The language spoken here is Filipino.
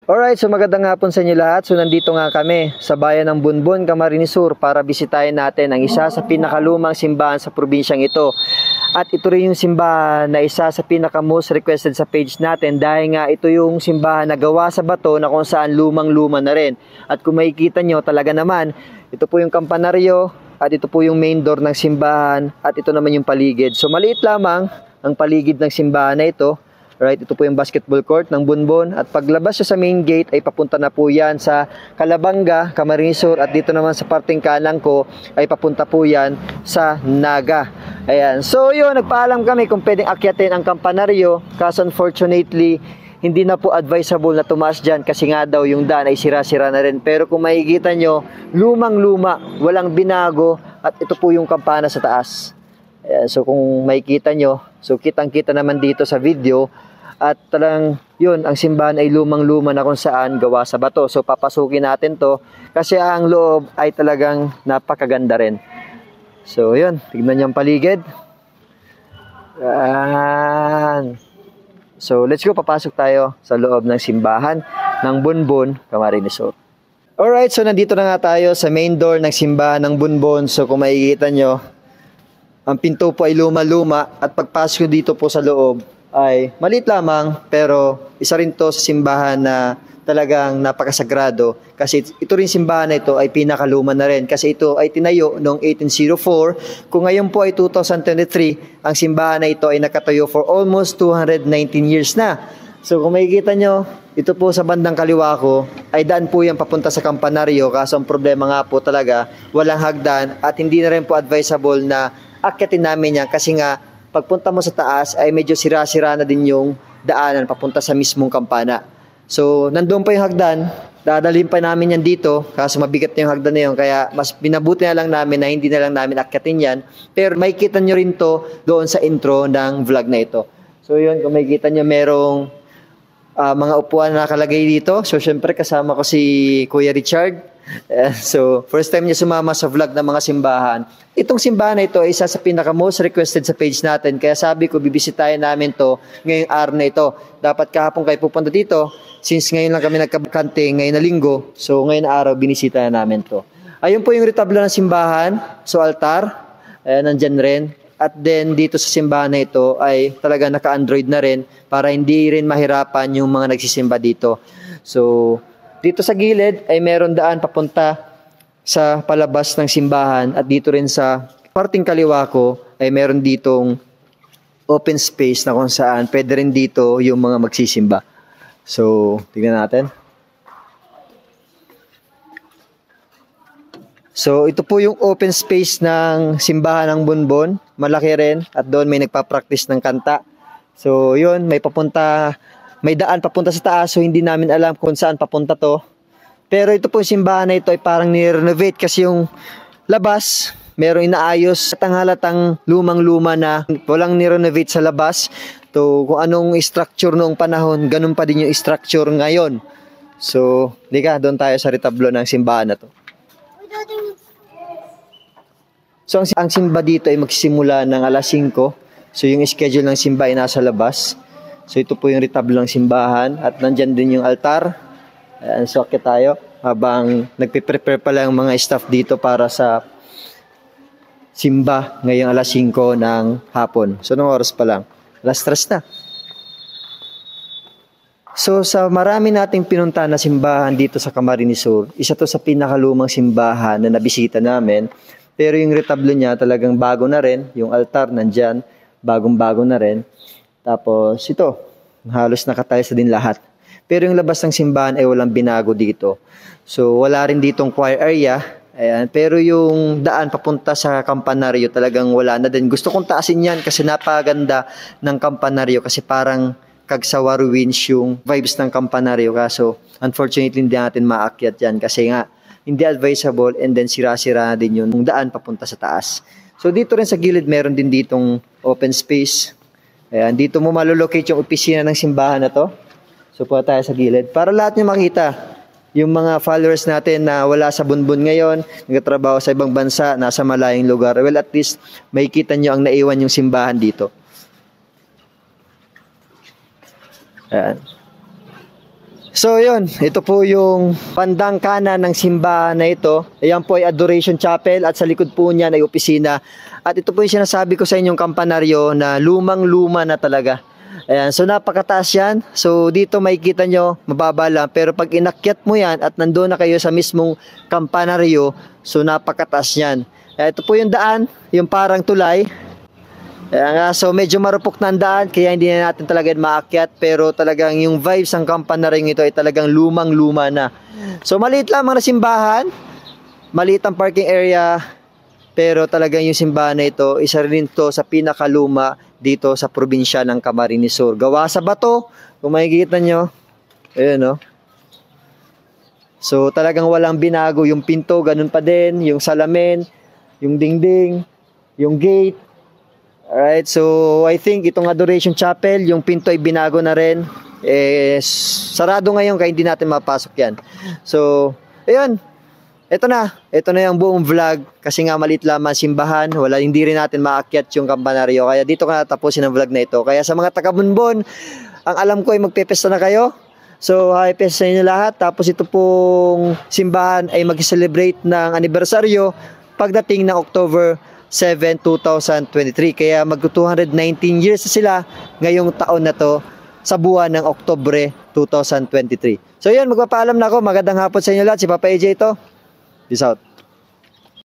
Alright, so magandang hapon sa inyo lahat. So nandito nga kami sa bayan ng Bunbon, Camarines Sur para bisitahin natin ang isa sa pinakalumang simbahan sa probinsyang ito. At ito rin yung simbahan na isa sa pinaka most requested sa page natin dahil nga ito yung simbahan na gawa sa bato na kung saan lumang-luma na rin. At kung makikita nyo talaga naman, ito po yung kampanaryo at ito po yung main door ng simbahan at ito naman yung paligid. So maliit lamang ang paligid ng simbahan na ito. Right, ito po yung basketball court ng Bunbon at paglabas siya sa main gate ay papunta na po yan sa Calabanga, Camarines Sur at dito naman sa parting kanan ko ay papunta po yan sa Naga. Ayan. So yun, nagpaalam kami kung pwedeng akyatin ang kampanaryo kaso unfortunately hindi na po advisable na tumaas dyan kasi nga daw yung daan ay sira-sira na rin. Pero kung makikita nyo, lumang-luma, walang binago at ito po yung kampana sa taas. Ayan. So kung makikita nyo, so kitang-kita naman dito sa video. At talagang yun, ang simbahan ay lumang-luma na kung saan gawa sa bato. So papasukin natin to kasi ang loob ay talagang napakaganda rin. So yun, tignan niyo ang paligid. Yan. So let's go, papasok tayo sa loob ng simbahan ng Bunbon, Camarines Sur. Alright, so nandito na nga tayo sa main door ng simbahan ng Bunbon. So kung makikita nyo, ang pinto po ay luma-luma at pagpasok dito po sa loob ay maliit lamang pero isa rin to sa simbahan na talagang napakasagrado kasi ito rin simbahan na ito ay pinakaluma na rin kasi ito ay tinayo noong 1804. Kung ngayon po ay 2023, ang simbahan na ito ay nakatayo for almost 219 years na. So kung makikita nyo, ito po sa bandang kaliwa ko ay daan po yan papunta sa kampanaryo kaso ang problema nga po talaga walang hagdan at hindi na rin po advisable na akyatin namin yan kasi nga pagpunta mo sa taas ay medyo sira-sira na din yung daanan papunta sa mismong kampana. So, nandun pa yung hagdan, dadalhin pa namin yan dito kasi mabigat na yung hagdan na yun. Kaya mas binabuti na lang namin na hindi na lang namin akyatin yan. Pero makikita nyo rin to doon sa intro ng vlog na ito. So, yun, kung makikita nyo merong mga upuan na nakalagay dito. So, syempre kasama ko si Kuya Richard. So, first time niya sumama sa vlog ng mga simbahan. Itong simbahan na ito ay isa sa pinaka most requested sa page natin. Kaya sabi ko, bibisitahin namin to ngayong araw na ito. Dapat kahapon kayo pupunta dito. Since ngayon lang kami nagkabakante, ngayon na linggo. So, ngayon na araw, binisita na namin to. Ayun po yung retablo ng simbahan. So, altar. Nandyan rin. At then, dito sa simbahan na ito ay talaga naka-Android na rin para hindi rin mahirapan yung mga nagsisimba dito. So, dito sa gilid ay meron daan papunta sa palabas ng simbahan at dito rin sa parting kaliwa ko ay meron ditong open space na kung saan pwede rin dito yung mga magsisimba. So, tingnan natin. So, ito po yung open space ng simbahan ng Bunbon. Malaki rin at doon may nagpa-practice ng kanta. So, yun, may daan papunta sa taas so hindi namin alam kung saan papunta to. Pero ito po yung simbahan na ito ay parang ni-renovate kasi yung labas merong inaayos at ang halatang lumang-luma na walang ni-renovate sa labas. To kung anong structure noong panahon, ganun pa din yung structure ngayon. So, liga, doon tayo sa retablo ng simbahan na to. So, ang simba dito ay magsisimula ng alas 5. So, yung schedule ng simba ay nasa labas. So, ito po yung retablo ng simbahan at nandyan din yung altar. Ayan, so, akit tayo habang nagpiprepare pala yung mga staff dito para sa simba ngayong alas 5 ng hapon. So, nung oras pa lang? Alas 3 na. So, sa marami nating pinunta na simbahan dito sa Camarines Sur, isa to sa pinakalumang simbahan na nabisita namin. Pero yung retablo niya talagang bago na rin. Yung altar nandyan, bagong-bago na rin. Tapos ito, halos nakatiles na din lahat. Pero yung labas ng simbahan ay walang binago dito. So wala rin ditong choir area. Ayan. Pero yung daan papunta sa kampanaryo talagang wala na din. Gusto kong taasin yan kasi napaganda ng kampanaryo kasi parang kagsawa ruins yung vibes ng kampanaryo. Kaso unfortunately hindi natin maakyat yan kasi nga hindi advisable and then sira-sira na din yung daan papunta sa taas. So dito rin sa gilid meron din ditong open space. Ayan, dito mo malolocate yung opisina ng simbahan na to. So, po tayo sa gilid. Para lahat nyo makita, yung mga followers natin na wala sa Bunbon ngayon, nagtatrabaho sa ibang bansa, nasa malayong lugar, well, at least, makikita nyo ang naiwan yung simbahan dito. Ayan. So yun, ito po yung bandang kanan ng simbahan na ito. Ayan po ay Adoration Chapel at sa likod po niyan ay opisina. At ito po yung sinasabi ko sa inyong kampanaryo na lumang-luma na talaga. Ayan, so napakataas yan. So dito makikita nyo, mababa lang. Pero pag inakyat mo yan at nandoon na kayo sa mismong kampanaryo, so napakataas yan. Ito po yung daan, yung parang tulay. Ayan, so medyo marupok na ang daan, kaya hindi na natin talaga maakyat. Pero talagang yung vibes ng kampanaryong ito ay talagang lumang-luma na. So maliit lang mga simbahan, maliit ang parking area. Pero talagang yung simbahan na ito, isa rin to sa pinakaluma dito sa probinsya ng Camarines Sur. Gawa sa bato, kung makikita nyo. Ayan, no? So talagang walang binago. Yung pinto, ganun pa din. Yung salamin, yung dingding, yung gate. Alright, so I think itong Adoration Chapel, yung pinto ay binago na rin. Sarado ngayon kaya hindi natin mapasok yan. So, ayun. Ito na yung buong vlog kasi nga maliit lamang simbahan, hindi rin natin maakyat yung kampanaryo. Kaya dito ko natapusin ang vlog na ito. Kaya sa mga taga-Bunbon, ang alam ko ay magpepesta na kayo. So, happy fest sa inyo lahat. Tapos ito pong simbahan ay mag-celebrate ng anibersaryo pagdating ng October 7, 2023. Kaya mag-219 years na sila ngayong taon na to sa buwan ng Oktubre 2023. So yun, magpapaalam na ako. Magandang hapon sa inyo lahat. Si Papa AJ ito. Peace out.